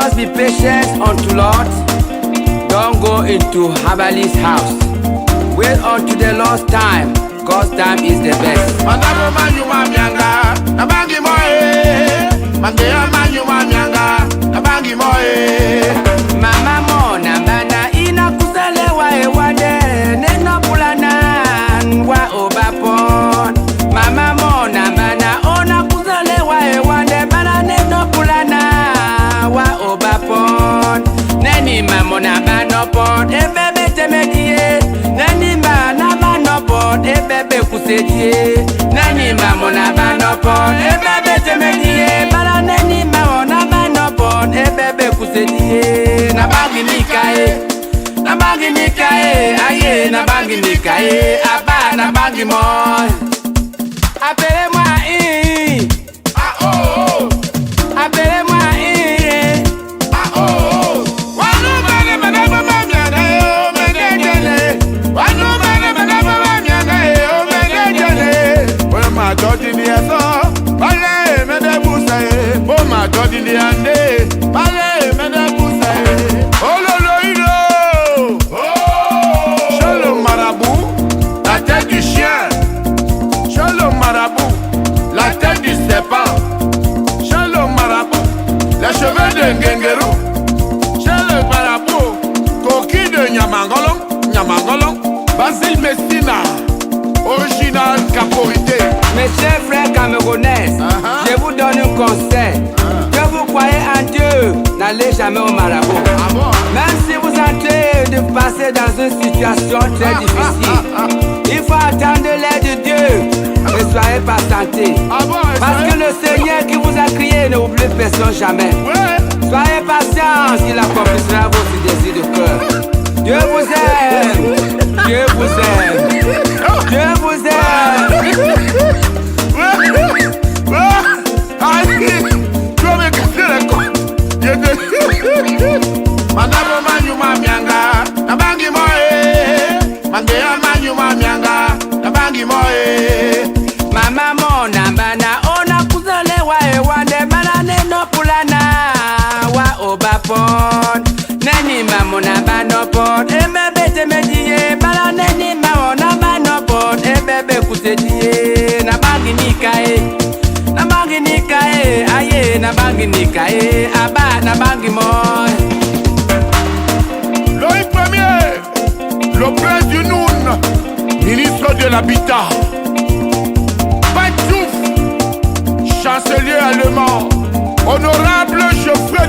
Just be patient unto Lord. Don't go into Habali's house. Wait until the Lord's time. God's time is the best. Mandabo manyu mamyanga, nabangi moe. Mandea manyu mamyanga, nabangi moe. Mama mona bana ina kusalewa ewade. Neno pulana wa obapon. Mama mona bana ona kusalewa ewade. Bana neno pulana wa obapon. Neni mamona bano pon. Ebebe temedie. Neni mana bano pon. Ebebe kusedie. Neni mamona bano pon. Ebebe temedie. Bana neni mamona bano pon. Ebebe kusedie. Nabangi nikae. Nabangi nikae. Aye nabangi nikae. Aba nabangi moy. Appelez-moi I. Ah oh oh. Appelez-moi I. Ah oh oh. Wanu mane manabo mamyanga yo menejele. Wanu mane manabo mamyanga yo menejele. Bona ma jodi ni eso. Bale mene busaye. Bo ma jodi ni ande. Bale mene busaye. Oh lolo ilo. Oh. Chez le marabout, la tête du chien. Chez le marabout, la tête du serpent. Chez le marabout, les cheveux de Ngengeru. Chez le marabout, coquille de Nyamangolong. Nyamangolong, Basile Messina, original Caporité. Mes chers frères camerounais, je vous donne un conseil. Que vous croyez en Dieu, n'allez jamais au marabout. Ah bon? Même si vous êtes en train de passer dans une situation très difficile, il faut attendre l'aide de Dieu. Ne soyez pas tentés. Ah bon? Parce que le Seigneur qui vous a créé ne oublie personne jamais. Ouais. Soyez patients, il accomplira vos désirs de cœur. Dieu vous aime. Dieu vous aime. Dieu vous aime. Mandabo manyu mamyanga, nabangi moe. Mandea manyu mamyanga, nabangi moe. Mama mona bana ona kuzalewa ewande bana neno pulana wa obapon. Neni mamona bano pon ebebe temedie bana neni mamona bano pon ebebe kusedie. Nabangi nikae. Nabangi nikae. Aye nabangi nikae. Aba nabangi moy. Loïc Premier, le prince du Noun, ministre de l'Habitat. Pachouf, chancelier allemand. Honorable Geoffrey